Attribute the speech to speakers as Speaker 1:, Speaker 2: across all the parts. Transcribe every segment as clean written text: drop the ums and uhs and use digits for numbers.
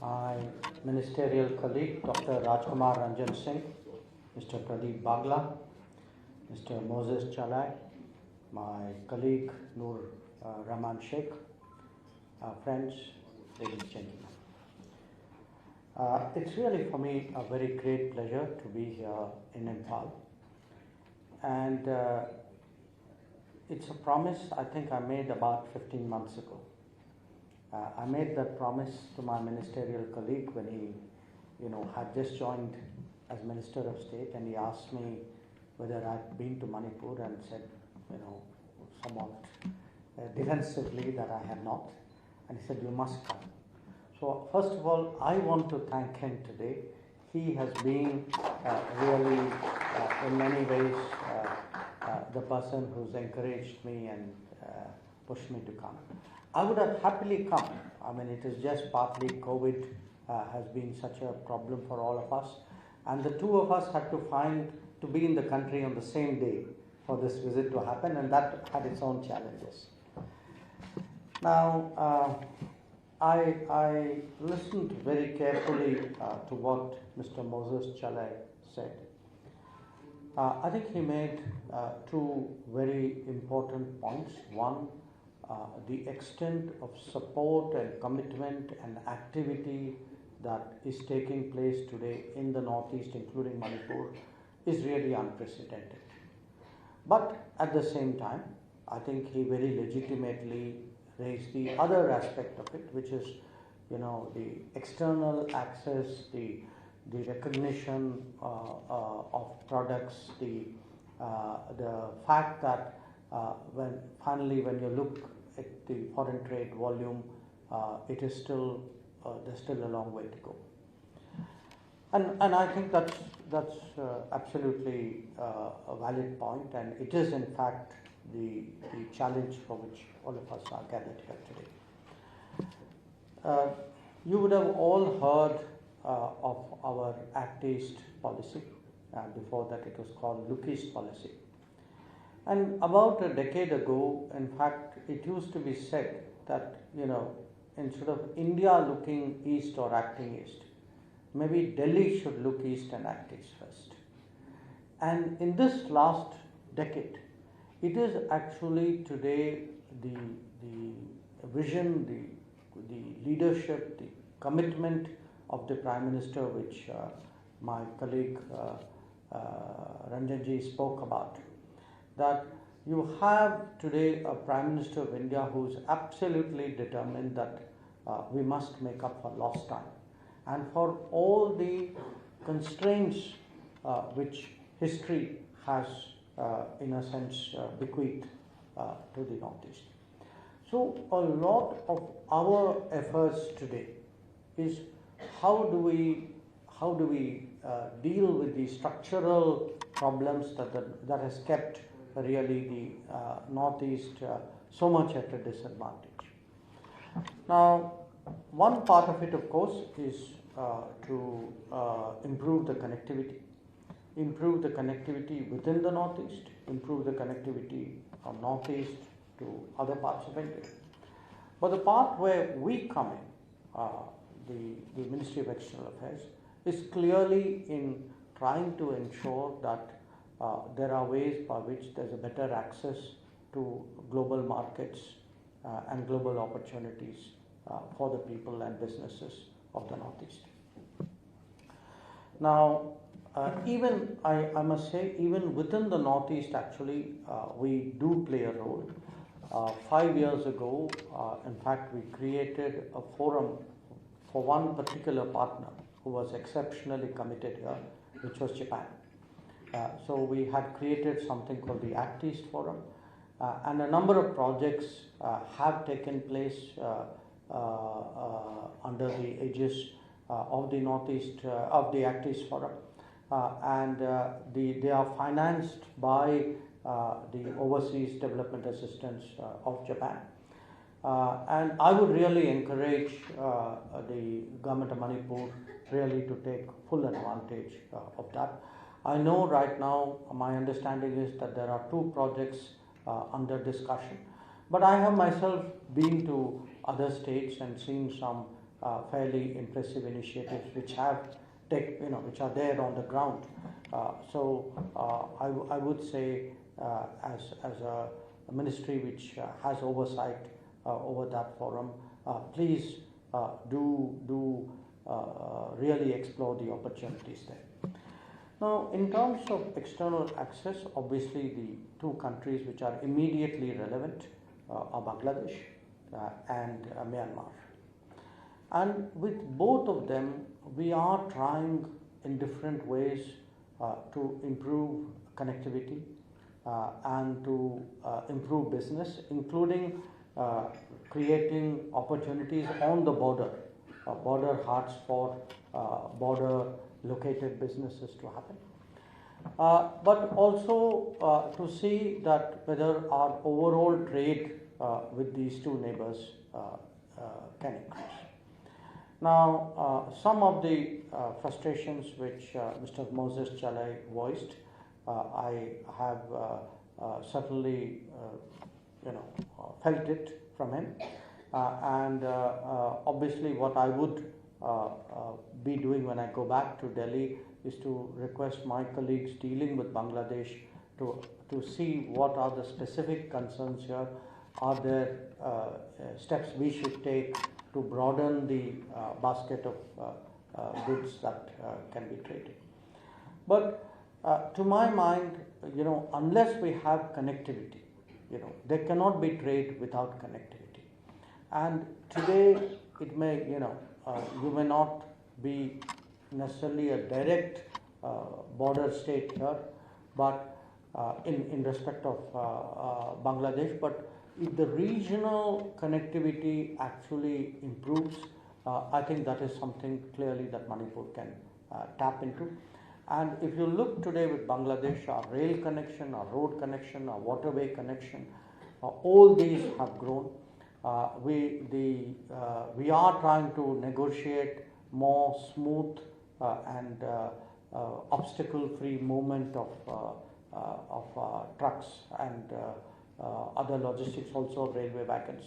Speaker 1: my ministerial colleague Dr. Rajkumar Ranjan Singh, Mr. Pradeep Bagla, Mr. Moses Chalai, my colleague Noor Rahman Sheikh, friends, ladies and gentlemen. It's really for me a very great pleasure to be here in Imphal, and it's a promise I think I made about 15 months ago. I made that promise to my ministerial colleague when he, had just joined as Minister of State, and he asked me whether I'd been to Manipur, and said, somewhat defensively that I had not, and he said, you must come. So first of all, I want to thank him today. He has been really, in many ways, the person who's encouraged me and pushed me to come. I would have happily come. I mean, it is just partly COVID has been such a problem for all of us, and the two of us had to be in the country on the same day for this visit to happen, and that had its own challenges. Now, I listened very carefully to what Mr. Moses Chalai said. I think he made two very important points. One, the extent of support and commitment and activity that is taking place today in the Northeast, including Manipur, is really unprecedented. But at the same time, I think he very legitimately raised the other aspect of it, which is, the external access, the recognition of products, the fact that when you look at the foreign trade volume, it is still there's still a long way to go, and I think that's absolutely a valid point, and it is in fact the challenge for which all of us are gathered here today. You would have all heard of our Act East policy. Before that, it was called Look East policy. And about a decade ago, in fact, it used to be said that, instead of India looking east or acting east, maybe Delhi should look east and act east first. And in this last decade, it is actually today the vision, the leadership, the commitment of the Prime Minister, which my colleague Ranjanji spoke about, that you have today a Prime Minister of India who is absolutely determined that we must make up for lost time, and for all the constraints which history has, in a sense, bequeathed to the Northeast. So a lot of our efforts today is how do we deal with the structural problems that has kept really the Northeast so much at a disadvantage. Now, one part of it, of course, is to improve the connectivity within the Northeast, improve the connectivity from Northeast to other parts of India. But the part where we come in, the Ministry of External Affairs, is clearly in trying to ensure that there are ways by which there's a better access to global markets and global opportunities for the people and businesses of the Northeast. Now, I must say, even within the Northeast, actually, we do play a role. 5 years ago, in fact, we created a forum for one particular partner who was exceptionally committed here, which was Japan. So we had created something called the Act East Forum, and a number of projects have taken place under the aegis of the Northeast, of the Act East Forum, and they are financed by the Overseas Development Assistance of Japan. And I would really encourage the government of Manipur really to take full advantage of that. I know right now, my understanding is that there are 2 projects under discussion, but I have myself been to other states and seen some fairly impressive initiatives which have which are there on the ground. I would say as a ministry which has oversight over that forum, please do really explore the opportunities there. Now, in terms of external access, obviously the two countries which are immediately relevant are Bangladesh and Myanmar. And with both of them, we are trying in different ways to improve connectivity and to improve business, including creating opportunities on the border, border hearts for border located businesses to happen. But also to see that whether our overall trade with these two neighbors can increase. Now, some of the frustrations which Mr. Moses Chalai voiced, I have certainly felt it from him, and obviously what I would be doing when I go back to Delhi is to request my colleagues dealing with Bangladesh to see what are the specific concerns here. Are there steps we should take to broaden the basket of goods that can be traded? But to my mind, unless we have connectivity, there cannot be trade without connectivity. And today, it may, you may not be necessarily a direct border state here, but in respect of Bangladesh, but if the regional connectivity actually improves, I think that is something clearly that Manipur can tap into. And if you look today with Bangladesh, our rail connection, our road connection, our waterway connection, all these have grown. We are trying to negotiate more smooth and obstacle-free movement of trucks and other logistics, also railway wagons.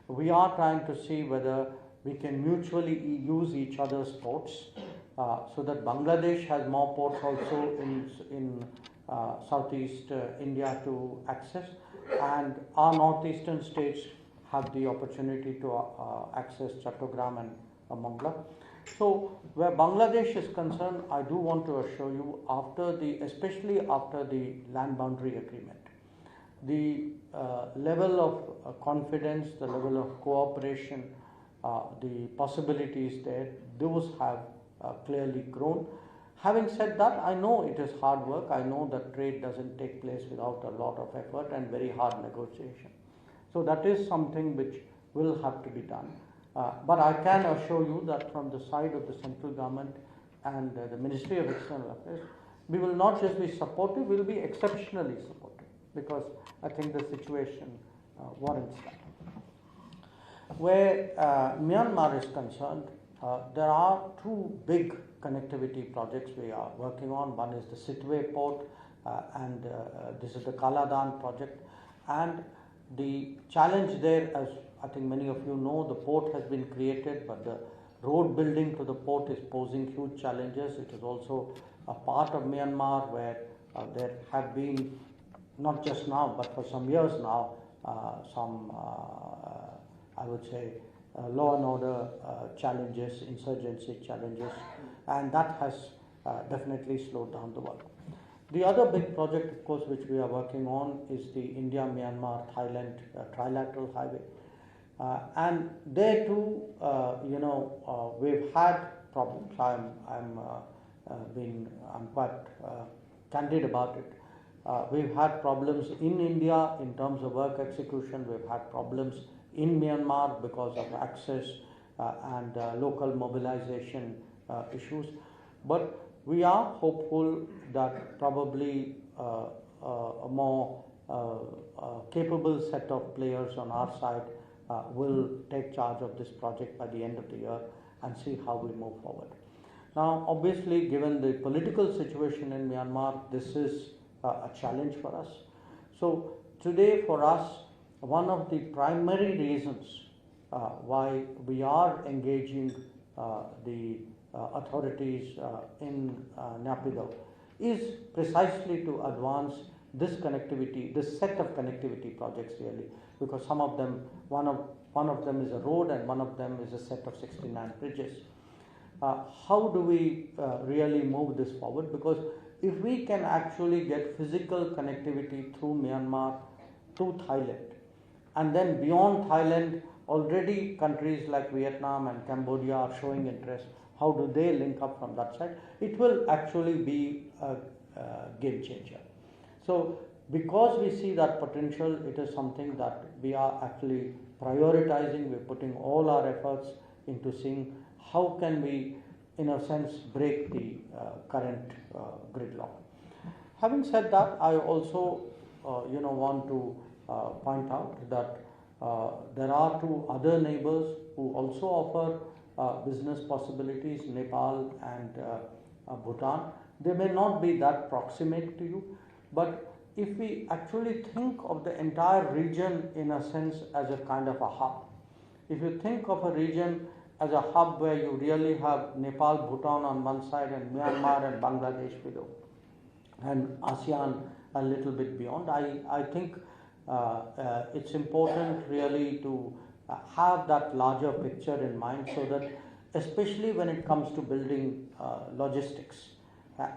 Speaker 1: We are trying to see whether we can mutually use each other's ports so that Bangladesh has more ports also in southeast India to access, and our northeastern states have the opportunity to access Chattogram and Mangla. So where Bangladesh is concerned, I do want to assure you, especially after the land boundary agreement, the level of confidence, the level of cooperation, the possibilities there, those have clearly grown. Having said that, I know it is hard work. I know that trade doesn't take place without a lot of effort and very hard negotiation. So that is something which will have to be done. But I can assure you that from the side of the central government and the Ministry of External Affairs, we will not just be supportive, we will be exceptionally supportive, because I think the situation warrants that. Where Myanmar is concerned, there are two big connectivity projects we are working on. One is the Sitwe port, and this is the Kaladan project. And the challenge there, as I think many of you know, the port has been created, but the road building to the port is posing huge challenges. It is also a part of Myanmar where there have been, not just now, but for some years now, some, I would say, law and order challenges, insurgency challenges, and that has definitely slowed down the work. The other big project, of course, which we are working on is the India-Myanmar-Thailand trilateral highway. And there too, we've had problems. I'm quite candid about it. We've had problems in India in terms of work execution. We've had problems in Myanmar because of access and local mobilization issues. But we are hopeful that probably a more capable set of players on our side will take charge of this project by the end of the year and see how we move forward. Now, obviously, given the political situation in Myanmar, this is a challenge for us. So today for us, one of the primary reasons why we are engaging the authorities in Naypyidaw is precisely to advance this connectivity, this set of connectivity projects really, because some of them, one of them is a road and one of them is a set of 69 bridges. How do we really move this forward? Because if we can actually get physical connectivity through Myanmar to Thailand, and then beyond Thailand, already countries like Vietnam and Cambodia are showing interest. How do they link up from that side? It will actually be a game changer. So because we see that potential, it is something that we are actually prioritizing. We're putting all our efforts into seeing how can we, in a sense, break the current gridlock. Having said that, I also want to point out that there are two other neighbors who also offer business possibilities, Nepal and Bhutan. They may not be that proximate to you, but if we actually think of the entire region in a sense as a kind of a hub, if you think of a region as a hub where you really have Nepal, Bhutan on one side and Myanmar and Bangladesh below, and ASEAN a little bit beyond, I think it's important really to have that larger picture in mind, so that especially when it comes to building logistics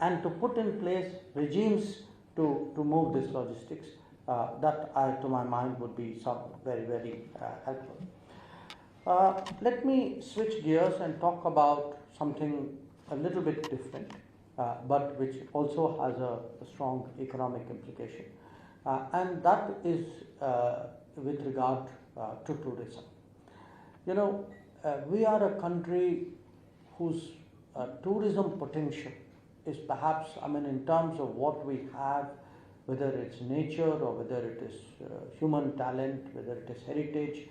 Speaker 1: and to put in place regimes to move this logistics, that to my mind would be very, very helpful. Let me switch gears and talk about something a little bit different, but which also has a strong economic implication, and that is with regard to tourism. We are a country whose tourism potential is perhaps, in terms of what we have, whether it's nature or whether it is human talent, whether it is heritage,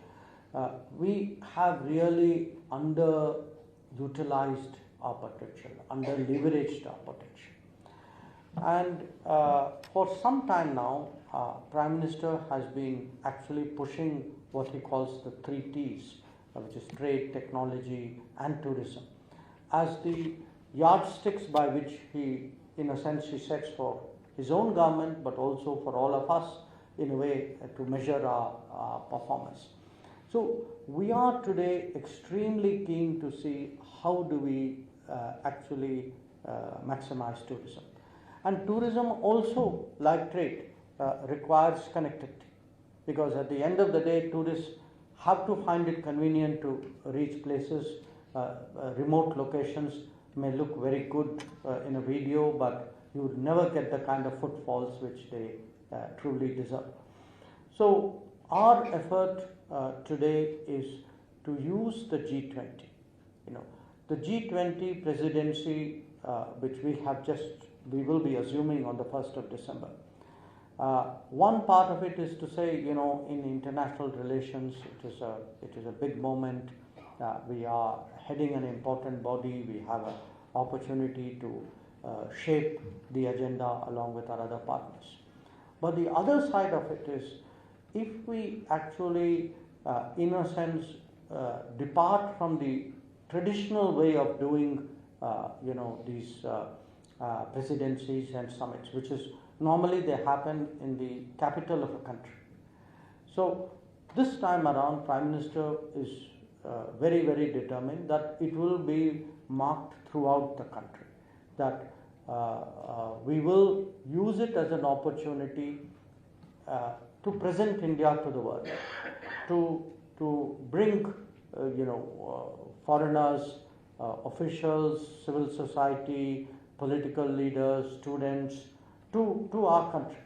Speaker 1: we have really underutilized our potential, under-leveraged our potential. And for some time now, Prime Minister has been actually pushing what he calls the 3 T's, which is trade, technology and tourism, as the yardsticks by which he, in a sense, he sets for his own government, but also for all of us, in a way, to measure our performance. So we are today extremely keen to see how do we actually maximize tourism. And tourism also, like trade, requires connectivity, because at the end of the day, tourists have to find it convenient to reach places. Remote locations may look very good in a video, but you would never get the kind of footfalls which they truly deserve. So our effort today is to use the G20. The G20 presidency, which we will be assuming on the 1st of December. One part of it is to say, in international relations, it is a big moment. We are heading an important body. We have an opportunity to shape the agenda along with our other partners. But the other side of it is, if we actually, in a sense, depart from the traditional way of doing, these presidencies and summits, which is normally they happen in the capital of a country. So this time around, Prime Minister is very, very determined that it will be marked throughout the country, that we will use it as an opportunity to present India to the world, to bring foreigners, officials, civil society, political leaders, students to our country,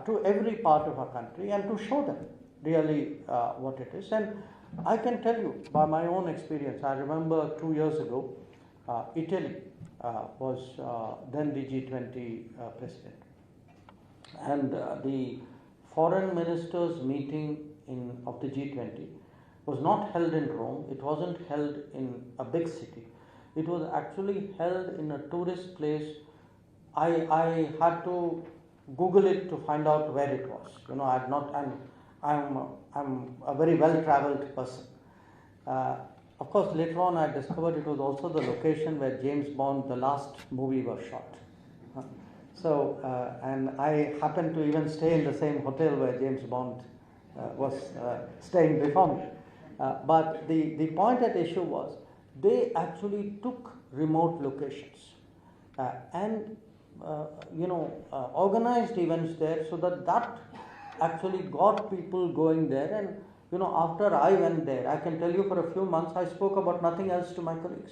Speaker 1: to every part of our country, and to show them really what it is. And I can tell you by my own experience, I remember 2 years ago, Italy was then the G20 president, and the foreign ministers meeting of the G20 was not held in Rome. It wasn't held in a big city. It was actually held in a tourist place. I had to Google it to find out where it was. I had not. I'm a very well-traveled person, Of course, later on I discovered it was also the location where James Bond, the last movie, was shot. And I happened to even stay in the same hotel where James Bond was staying before me. But the point at issue was they actually took remote locations and organized events there, so that actually got people going there. And after I went there, I can tell you for a few months I spoke about nothing else to my colleagues.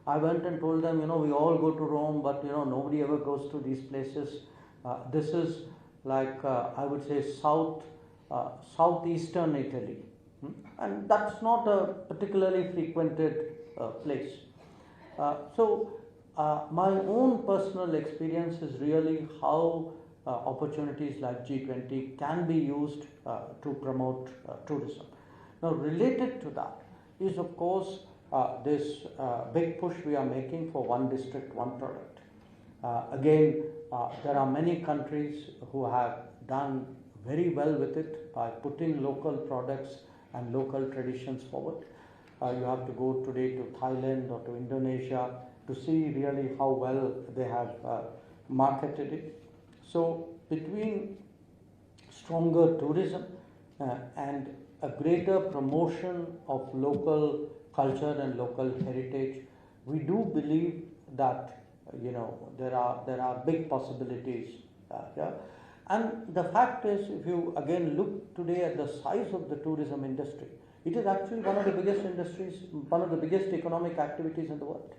Speaker 1: I went and told them, we all go to Rome, but nobody ever goes to these places. This is like I would say southeastern Italy, and that's not a particularly frequented place. My own personal experience is really how opportunities like G20 can be used to promote tourism. Now, related to that is, of course, this big push we are making for one district, one product. Again, there are many countries who have done very well with it by putting local products and local traditions forward. You have to go today to Thailand or to Indonesia to see really how well they have marketed it. So between stronger tourism and a greater promotion of local culture and local heritage, we do believe that there are big possibilities here. And the fact is, if you again look today at the size of the tourism industry, it is actually one of the biggest industries, one of the biggest economic activities in the world.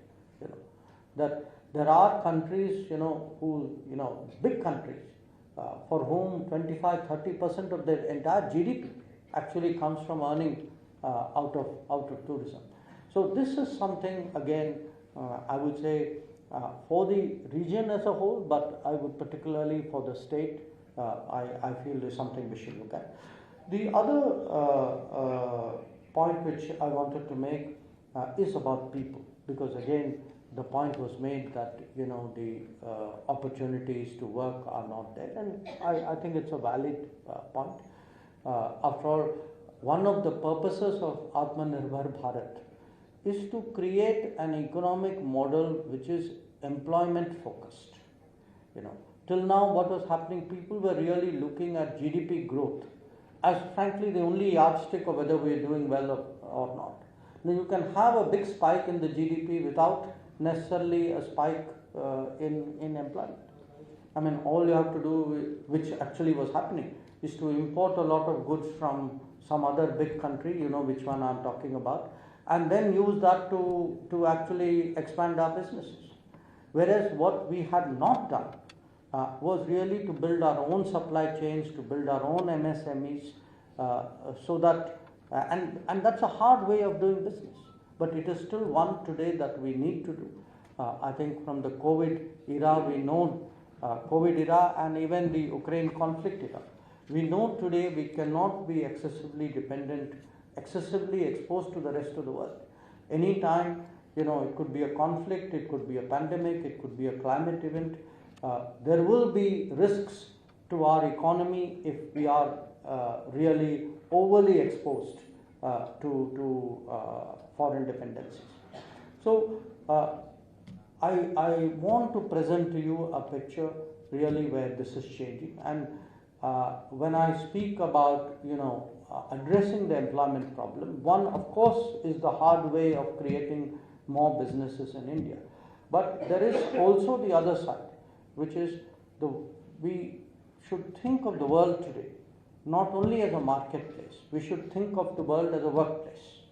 Speaker 1: That there are countries, who, big countries, for whom 25-30% of their entire GDP actually comes from earning out of tourism. So this is something, again, I would say for the region as a whole, but I would particularly for the state, I feel is something we should look at. The other point which I wanted to make is about people, because again, the point was made that the opportunities to work are not there, and I think it's a valid point. After all, one of the purposes of Atmanirbhar Bharat is to create an economic model which is employment focused. Till now what was happening, people were really looking at GDP growth as frankly the only yardstick of whether we are doing well or not. Now you can have a big spike in the GDP without necessarily a spike in employment. I mean, all you have to do, which actually was happening, is to import a lot of goods from some other big country, which one I'm talking about, and then use that to actually expand our businesses. Whereas what we had not done was really to build our own supply chains, to build our own MSMEs, so that, and that's a hard way of doing business, but it is still one today that we need to do. I think from the COVID era, we know COVID era and even the Ukraine conflict era, we know today we cannot be excessively dependent, excessively exposed to the rest of the world. Anytime, it could be a conflict, it could be a pandemic, it could be a climate event. There will be risks to our economy if we are really overly exposed to foreign dependencies. So I want to present to you a picture really where this is changing. And when I speak about addressing the employment problem, one of course is the hard way of creating more businesses in India. But there is also the other side, which is we should think of the world today not only as a marketplace, we should think of the world as a workplace.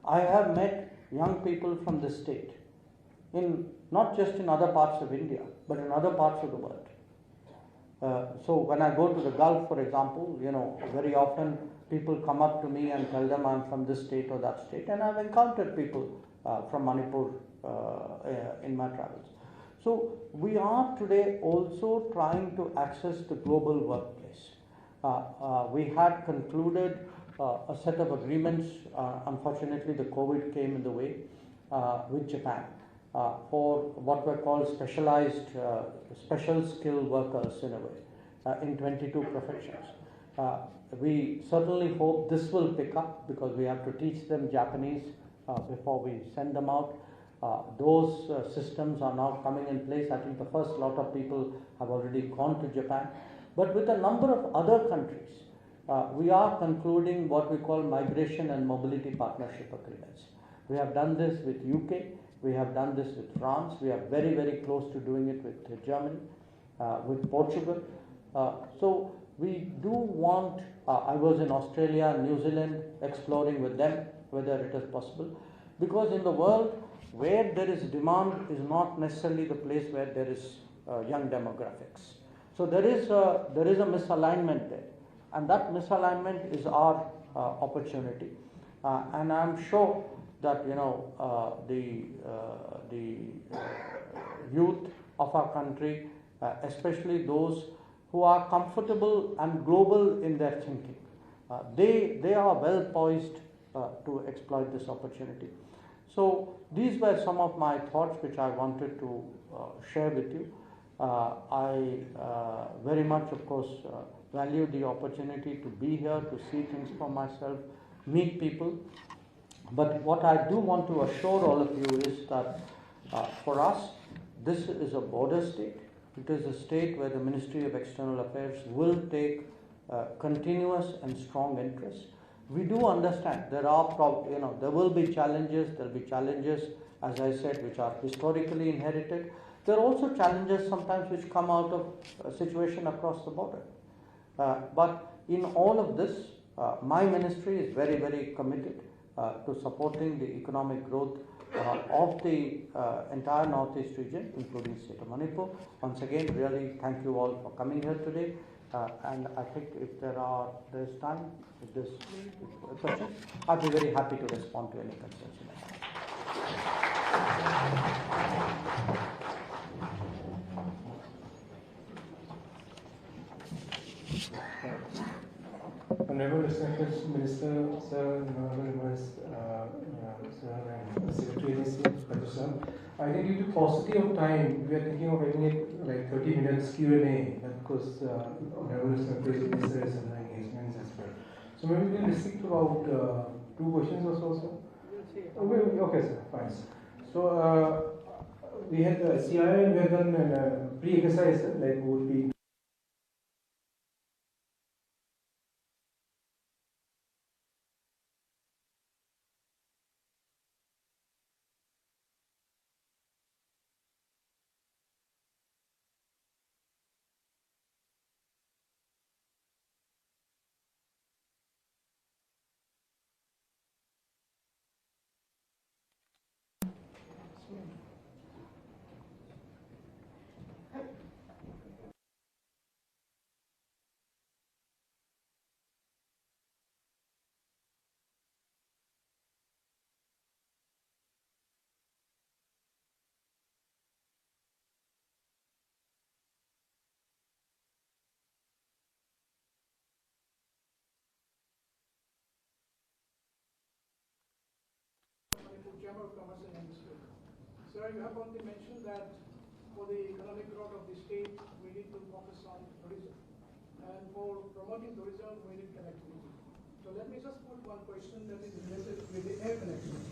Speaker 1: I have met young people from this state, not just in other parts of India, but in other parts of the world. So when I go to the Gulf, for example, very often people come up to me and tell them I'm from this state or that state, and I've encountered people from Manipur in my travels. So we are today also trying to access the global workplace. We had concluded a set of agreements, unfortunately the COVID came in the way, with Japan for what were called specialized, special skill workers in a way, in 22 professions. We certainly hope this will pick up because we have to teach them Japanese before we send them out. Those systems are now coming in place. I think the first lot of people have already gone to Japan. But with a number of other countries, we are concluding what we call migration and mobility partnership agreements. We have done this with UK, we have done this with France, we are very, very close to doing it with Germany, with Portugal. So we do want, I was in Australia, New Zealand, exploring with them whether it is possible. Because in the world, where there is demand is not necessarily the place where there is young demographics. So there is a misalignment there, and that misalignment is our opportunity. And I'm sure that the youth of our country, especially those who are comfortable and global in their thinking, they are well poised to exploit this opportunity. So these were some of my thoughts which I wanted to share with you. I very much, of course, value the opportunity to be here, to see things for myself, meet people. But what I do want to assure all of you is that for us, this is a border state. It is a state where the Ministry of External Affairs will take continuous and strong interest. We do understand there are, there will be challenges. There will be challenges, as I said, which are historically inherited. There are also challenges sometimes which come out of a situation across the border. But in all of this, my ministry is very, very committed to supporting the economic growth of the entire Northeast region, including the state of Manipur. Once again, really thank you all for coming here today. And I think if there's time, if there's questions, I'd be very happy to respond to any concerns you may have.
Speaker 2: Honorable Respected Minister, Sir, Honorable Sir, and Secretary, sir, I think due to paucity of time, we are thinking of having it like 30 minutes Q&A, because Honorable Secretary Minister has other engagements as well. So maybe we can restrict to about 2 questions or so, sir? Okay, sir, fine. So we had the CI and we had done a pre-exercise, like would be
Speaker 3: Chamber of Commerce and Industry. Sir, you have already mentioned that for the economic growth of the state, we need to focus on tourism. And for promoting tourism, we need connectivity. So let me just put one question that is related with the air connectivity.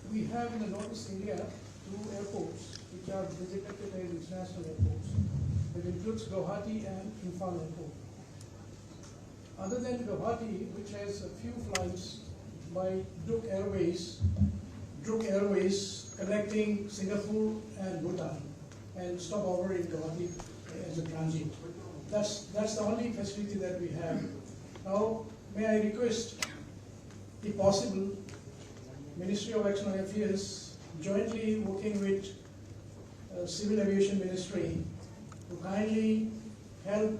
Speaker 3: We have in the Northeast India 2 airports which are designated as international airports. It includes Guwahati and Imphal airport. Other than Guwahati, which has a few flights by Druk Airways connecting Singapore and Bhutan and stop over in Guwahati as a transit. That's the only facility that we have. Now, may I request, if possible, Ministry of External Affairs jointly working with Civil Aviation Ministry to kindly help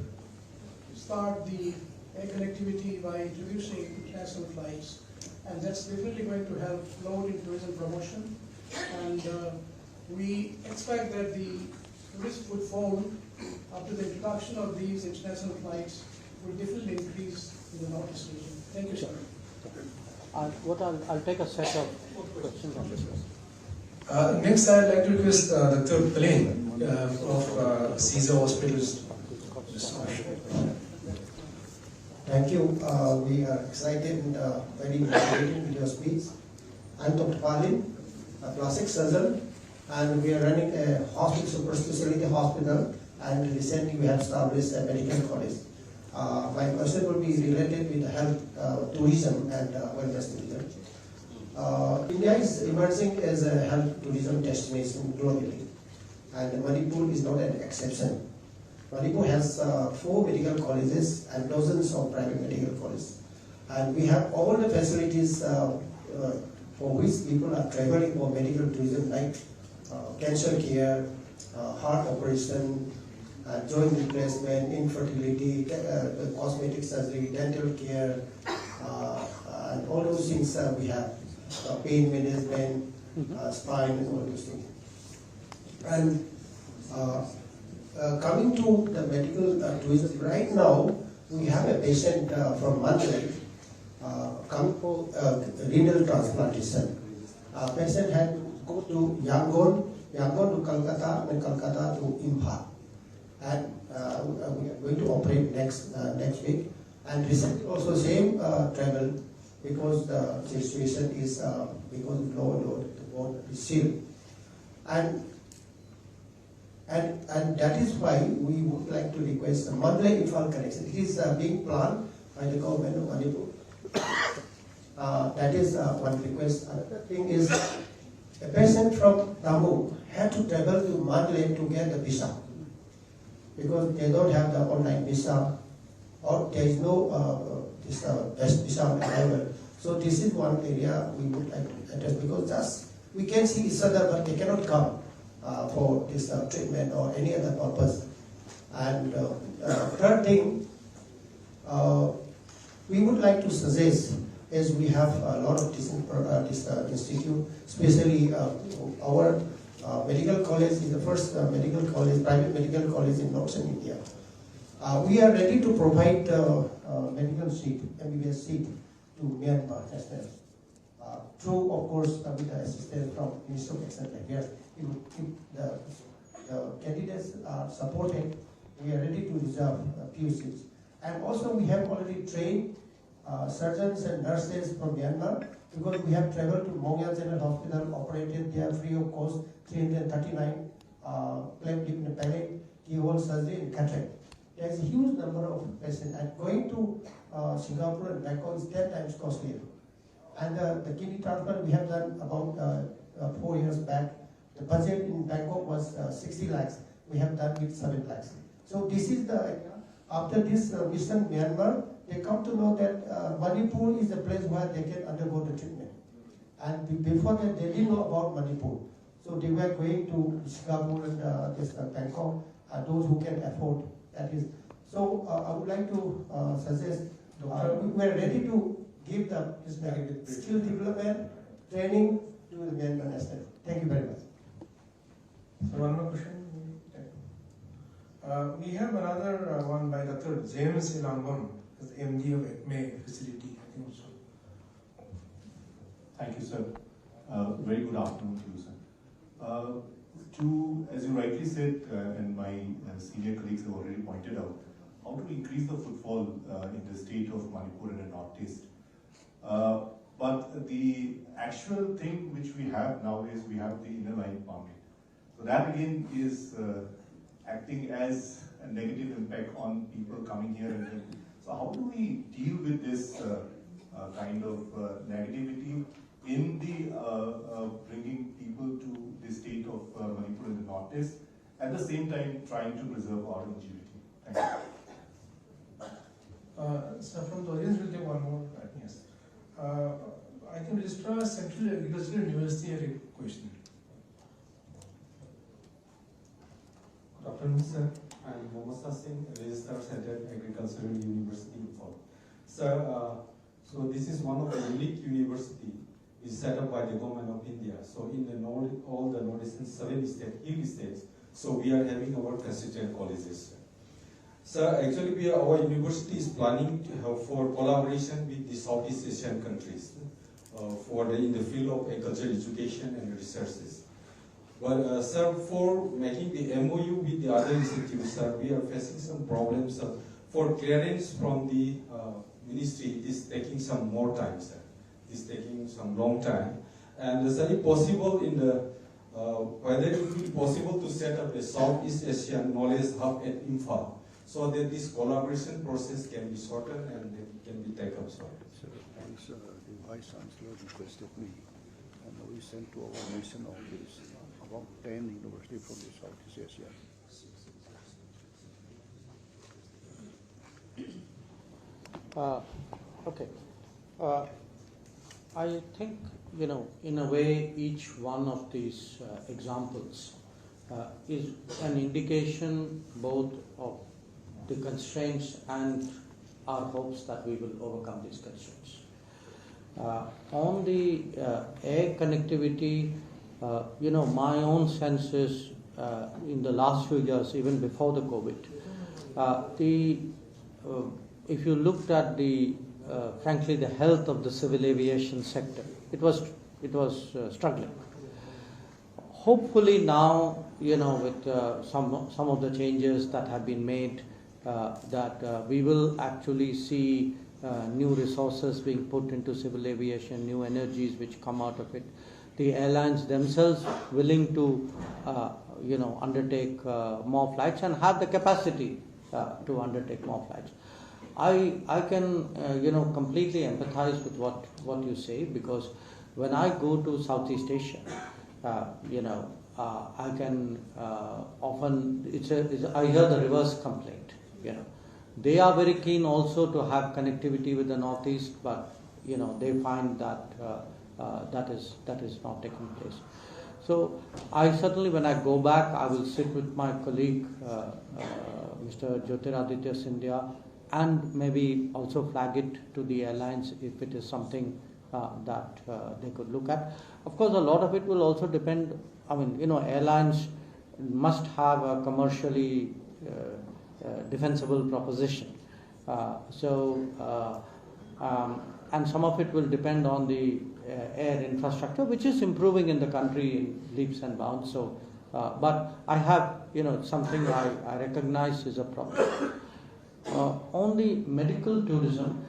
Speaker 3: start the air connectivity by introducing international flights. And that's definitely going to help load in tourism promotion. And we expect that the tourist footfall after the introduction of these international flights will definitely increase in the Northeast region. Thank you, sir.
Speaker 1: I'll take a set of questions on this.
Speaker 4: Next, I'd like to request Dr. Pillai of Caesar Hospitals.
Speaker 5: Thank you. We are excited and very motivated with your speech. I'm Dr. Palin, a plastic surgeon, and we are running a hospital, super specialty hospital, and recently we have established a medical college. My question will be related with health, tourism, and wellness tourism. India is emerging as a health tourism destination globally, and Manipur is not an exception. Manipur has 4 medical colleges and dozens of private medical colleges. And we have all the facilities for which people are traveling for medical tourism, like cancer care, heart operation, joint replacement, infertility, cosmetic surgery, dental care, and all those things we have, pain management, spine, and all those things. And coming to the medical tourism, right now we have a patient from Manipur coming for renal transplantation. Patient had go to Yangon to Calcutta, and Calcutta to Imphal. And we are going to operate next week. And recently also same travel, because the situation is because of low load, the board is sealed. And that is why we would like to request a monthly Imphal connection. It is being planned by the government of Manipur. That is one request. Another thing is, a patient from Tamil had to travel to Mandalay to get the visa, because they don't have the online visa, or there is no best visa available. So this is one area we would like to address, because just we can see each other, but they cannot come for this treatment or any other purpose. And third thing, we would like to suggest, as we have a lot of this institute, especially our medical college is the first medical college, private medical college in northern India. We are ready to provide medical seat, MBBS seat, to Myanmar as well. Through, of course, with the assistance from Minister of Excellence Affairs. If the candidates are supported, we are ready to reserve a few seats. And also we have already trained surgeons and nurses from Myanmar, because we have traveled to Mongya General Hospital, operated there free of cost, 339 cleft lip and palate, keyhole surgery and cataract. There is a huge number of patients, and going to Singapore and Bangkok is 10 times costlier. And the kidney transplant we have done about 4 years back. The budget in Bangkok was 60 lakhs. We have done with 7 lakhs. So this is the, after this mission Myanmar, they come to know that Manipur is the place where they can undergo the treatment. And before that, they didn't know about Manipur. So they were going to Singapore and Bangkok, those who can afford, that is. So I would like to suggest, we are ready to give the skill development training to the Myanmar National. Thank you very much.
Speaker 2: So one more question. We have another one by Dr. James Ilangam, as MD of ECME facility, I think so.
Speaker 6: Thank you, sir. Very good afternoon to you, sir. As you rightly said, and my senior colleagues have already pointed out, how to increase the footfall in the state of Manipur and the Northeast. But the actual thing which we have now is we have the inner line permit. So that again is acting as a negative impact on people coming here. And so how do we deal with this kind of negativity in the bringing people to the state of Manipur in the Northeast, at the same time trying to preserve our longevity? Thank you.
Speaker 2: So from the audience, we'll take one more. Yes. I think Registrar Central Agricultural University had a question.
Speaker 7: Good afternoon, sir. I'm Mohammad Singh, Registrar Central Agricultural University, Imphal. Sir, so this is one of the unique university is set up by the government of India. So in the all the northeastern 7 hill states, so we are having our constituent colleges. Sir, actually our university is planning to have for collaboration with the Southeast Asian countries in the field of agricultural education and researches. But sir, for making the MOU with the other institutes, sir, we are facing some problems for clearance from the ministry, it is taking some more time, sir. It is taking some long time. And is it possible in the, whether it will be possible to set up a Southeast Asian knowledge hub at Imphal, so that this collaboration process can be shortened and it can be taken up, sir.
Speaker 8: Once the Vice Chancellor requested me, and we sent to our mission office about 10 universities from the Southeast Asia.
Speaker 1: Okay. I think, in a way, each one of these examples is an indication both of the constraints and our hopes that we will overcome these constraints. On the air connectivity, my own sense is in the last few years, even before the COVID, if you looked at frankly, the health of the civil aviation sector, it was struggling. Hopefully now, with some of the changes that have been made, that we will actually see new resources being put into civil aviation, new energies which come out of it. The airlines themselves willing to, undertake more flights and have the capacity to undertake more flights. I can, completely empathize with what you say, because when I go to Southeast Asia, I can often, I hear the reverse complaint, They are very keen also to have connectivity with the Northeast, but, they find that that is not taking place. So I certainly, when I go back, I will sit with my colleague, Mr. Jyotiraditya Scindia, and maybe also flag it to the airlines if it is something that they could look at. Of course, a lot of it will also depend, airlines must have a commercially defensible proposition. And some of it will depend on the air infrastructure, which is improving in the country in leaps and bounds. So, but I have, something I recognize is a problem. On the medical tourism,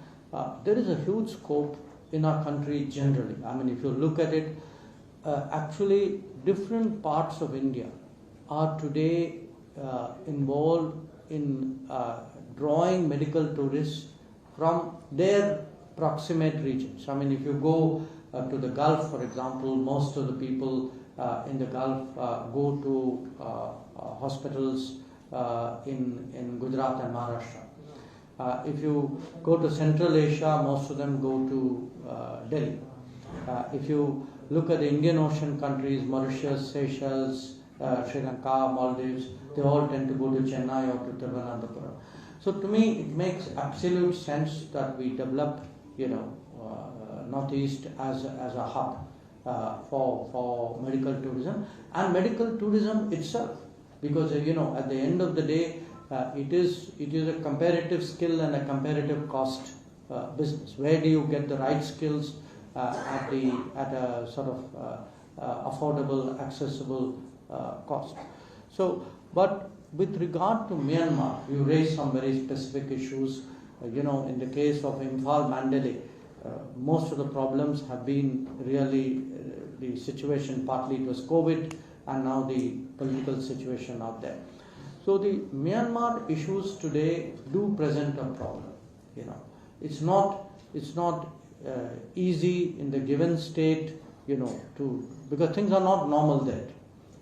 Speaker 1: there is a huge scope in our country generally. If you look at it, actually different parts of India are today involved in drawing medical tourists from their proximate regions. If you go to the Gulf, for example, most of the people in the Gulf go to hospitals in Gujarat and Maharashtra. If you go to Central Asia, most of them go to Delhi. If you look at the Indian Ocean countries, Mauritius, Seychelles, Sri Lanka, Maldives, they all tend to go to Chennai or to Thiruvananthapuram. So to me, it makes absolute sense that we develop, Northeast as a hub for medical tourism, and medical tourism itself, because at the end of the day, it is a comparative skill and a comparative cost business. Where do you get the right skills at a sort of affordable, accessible cost? So, but with regard to Myanmar, you raised some very specific issues. In the case of Imphal, Mandalay, most of the problems have been really the situation. Partly it was COVID, and now the political situation out there. So the Myanmar issues today do present a problem. It's not easy in the given state, because things are not normal there,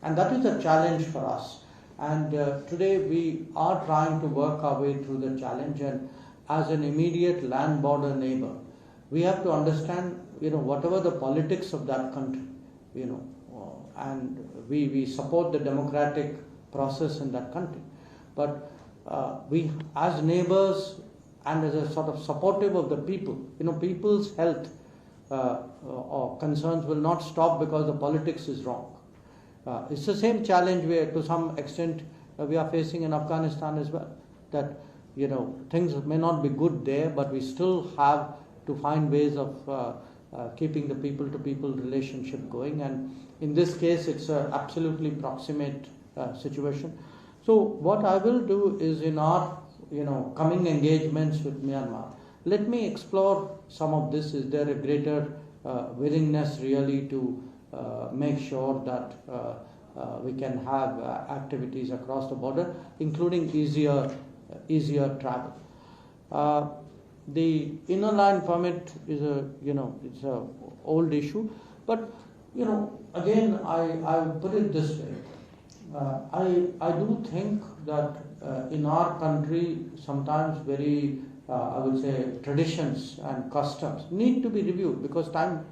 Speaker 1: and that is a challenge for us. And today we are trying to work our way through the challenge, and as an immediate land border neighbor, we have to understand, whatever the politics of that country, and we support the democratic process in that country. But we, as neighbors and as a sort of supportive of the people, people's health or concerns will not stop because the politics is wrong. It's the same challenge where, to some extent, we are facing in Afghanistan as well. That, things may not be good there, but we still have to find ways of keeping the people-to-people relationship going. And in this case, it's an absolutely proximate situation. So what I will do is, in our coming engagements with Myanmar. Let me explore some of this. Is there a greater willingness really to make sure that we can have activities across the border, including easier travel. The inner line permit is it's a old issue, but again I put it this way. I do think that in our country sometimes very I would say traditions and customs need to be reviewed because time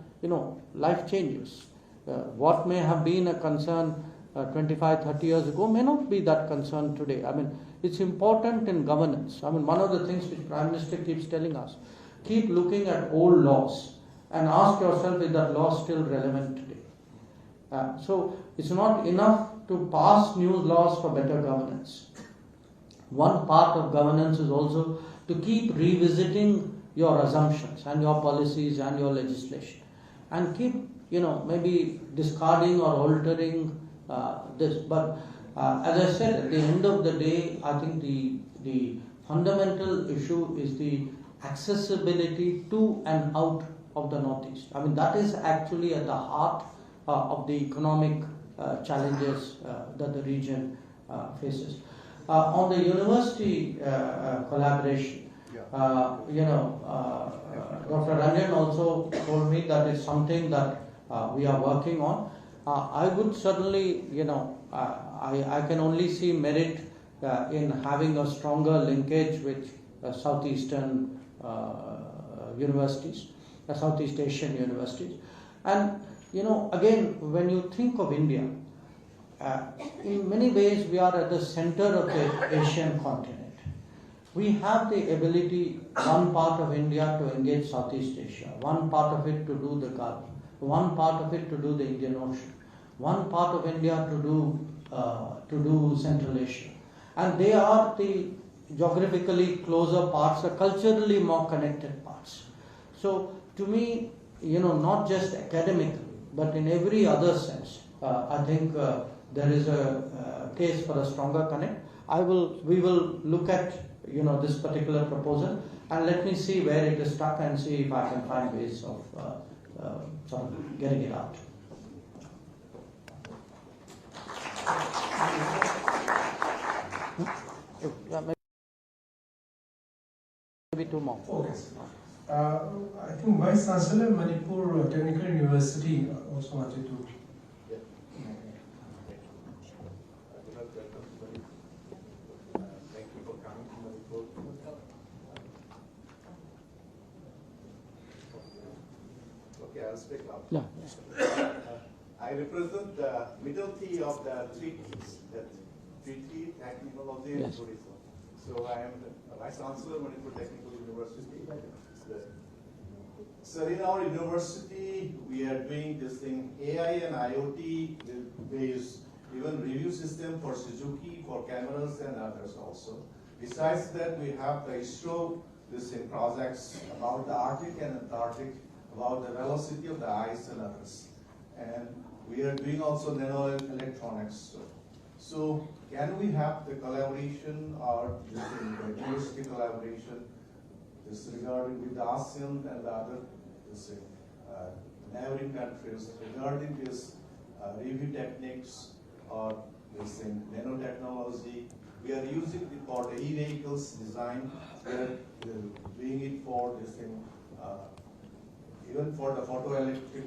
Speaker 1: life changes. What may have been a concern 25, 30 years ago may not be that concern today. I mean, it's important in governance. I mean, one of the things which Prime Minister keeps telling us, keep looking at old laws and ask yourself, is that law still relevant today? So it's not enough to pass new laws for better governance. One part of governance is also to keep revisiting your assumptions and your policies and your legislation, and keep maybe discarding or altering this. But as I said, at the end of the day, I think the fundamental issue is the accessibility to and out of the Northeast. I mean, that is actually at the heart of the economic challenges that the region faces. On the university collaboration, Dr. Ranjan also told me that it's something that we are working on. I would certainly, I can only see merit in having a stronger linkage with southeastern universities, Southeast Asian universities. And, again, when you think of India, in many ways we are at the center of the Asian continent. We have the ability, one part of India to engage Southeast Asia, one part of it to do the Gulf, one part of it to do the Indian Ocean, one part of India to do Central Asia. And they are the geographically closer parts, the culturally more connected parts. So to me, not just academically, but in every other sense, I think there is a case for a stronger connect. We will look at this particular proposal and let me see where it is stuck and see if I can find ways of sort of getting it out. Yeah, maybe two more.
Speaker 4: Okay. I think Vice Chancellor Manipur Technical University also wanted to.
Speaker 9: Thank you for coming to Manipur. Okay, I'll speak up.
Speaker 1: Yeah.
Speaker 9: I represent the middle T of the three T's, that treaty, technology, and
Speaker 1: Yes.
Speaker 9: tourism. So I am the Vice Chancellor, Manipur Technical University. So in our university, we are doing this thing, AI and IoT based, even review system for Suzuki, for cameras and others also. Besides that, we have the ISRO, this in projects about the Arctic and Antarctic, about the velocity of the ice and others. And we are doing also nano electronics. So can we have the collaboration or this university collaboration, this regarding with the ASEAN and the other neighboring countries regarding this review techniques or this nanotechnology? We are using it for the e-vehicles design. We are doing it for this thing, even for the photoelectric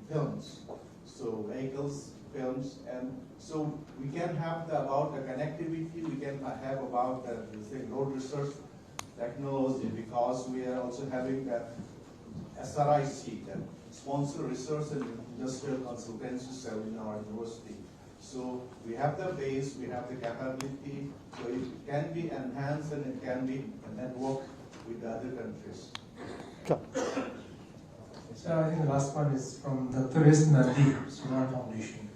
Speaker 9: films. So vehicles, films, and so we can have about the connectivity. We can have about the road research technology, because we are also having the SRIC, the Sponsor Research and Industrial Consultancy Cell in our university. So we have the base, we have the capability, so it can be enhanced and it can be a network with the other countries.
Speaker 1: Sure.
Speaker 4: So I think the last one is from Dr. S. Nandi, Solar Foundation.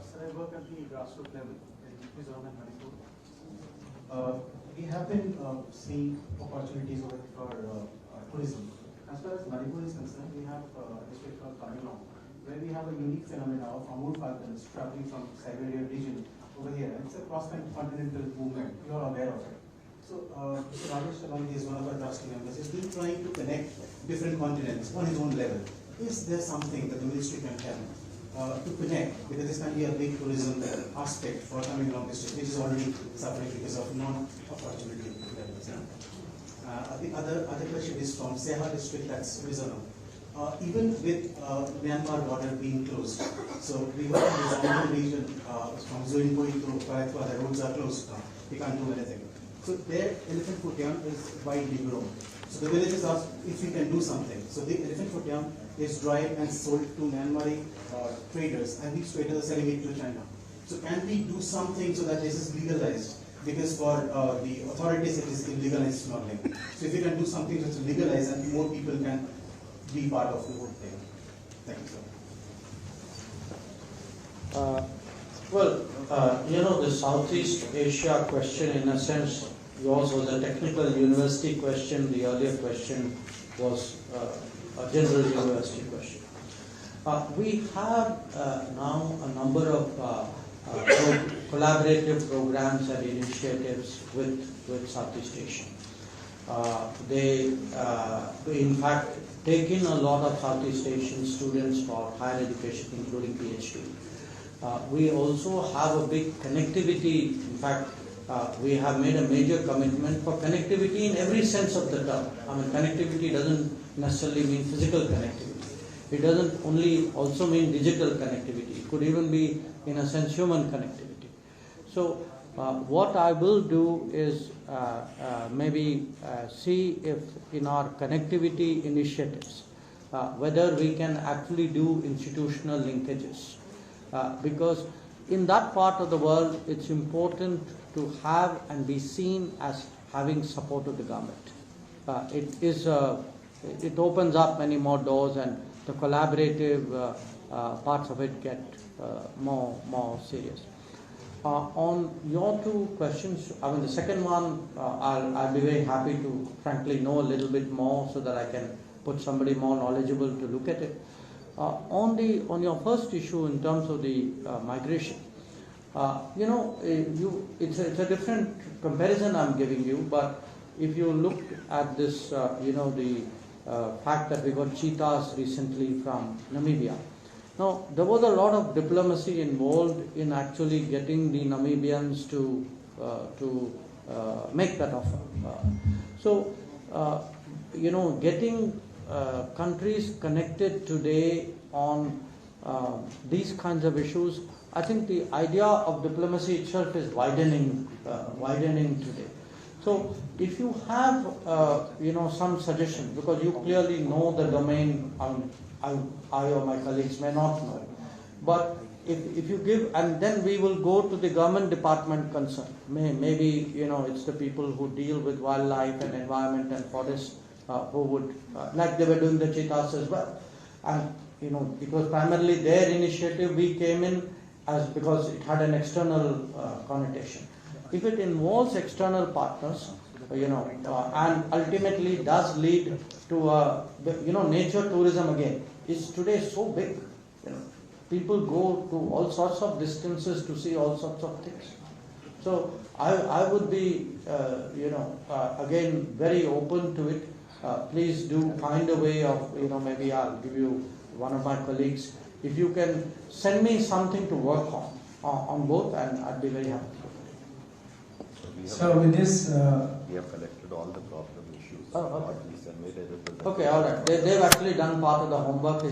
Speaker 10: Sir, I work at the grassroots level in Mizoram and Manipur. We have been seeing opportunities over for tourism. As far as Manipur is concerned, we have a district called Tamil Nadu, where we have a unique phenomenon of Amur falcons traveling from Siberian region over here. It's a cross-continental movement. You are aware of it. So, Mr. Rajesh Shalom is one of our trustee members. He's been trying to connect different continents on his own level. Is there something that the ministry can help to connect? Because this can be a big tourism aspect for coming along this trip, which is already suffering because of non-opportunity levels. The other question is from Seha district, that's Mizoram. Even with Myanmar border being closed, so we were in the Zonghul region from Zuinpui to Parathwa, the roads are closed now. We can't do anything. So their elephant foot yam is widely grown. So the villagers ask if we can do something. So the elephant foot yam is dried and sold to Myanmari traders, and these traders are selling it to China. So can we do something so that this is legalized? Because for the authorities it is illegalized smuggling. So if we can do something that's legalized and more people can be part of the whole thing. Thank you, sir.
Speaker 1: The Southeast Asia question, in a sense, yours was a technical university question. The earlier question was a general university question. We have now a number of collaborative programs and initiatives with Southeast Asia. They, in fact, take in a lot of Southeast Asian students for higher education, including PhD. We also have a big connectivity. In fact, we have made a major commitment for connectivity in every sense of the term. I mean, connectivity doesn't necessarily mean physical connectivity. It doesn't only also mean digital connectivity. It could even be, in a sense, human connectivity. So, what I will do is maybe see if in our connectivity initiatives, whether we can actually do institutional linkages. Because in that part of the world, it's important to have and be seen as having support of the government. It opens up many more doors, and the collaborative parts of it get more serious. On your two questions, I mean the second one, I'll be very happy to frankly know a little bit more so that I can put somebody more knowledgeable to look at it. On your first issue in terms of the migration, it's a different comparison I'm giving you, but if you look at this, the fact that we got cheetahs recently from Namibia. Now, there was a lot of diplomacy involved in actually getting the Namibians to make that offer. Getting countries connected today on these kinds of issues, I think the idea of diplomacy itself is widening today. So, if you have some suggestions, because you clearly know the domain, I or my colleagues may not know, but if you give, and then we will go to the government department concerned. Maybe it's the people who deal with wildlife and environment and forest who would, like they were doing the cheetahs as well. And it was primarily their initiative. We came in because it had an external connotation. If it involves external partners, and ultimately does lead to nature tourism again is today so big. People go to all sorts of distances to see all sorts of things. So I would be again very open to it. Please do find a way of maybe I'll give you one of my colleagues. If you can send me something to work on both, and I'd be very happy.
Speaker 4: So with this,
Speaker 11: we have collected all the problem issues.
Speaker 1: Okay, all right. They've actually done part of the homework.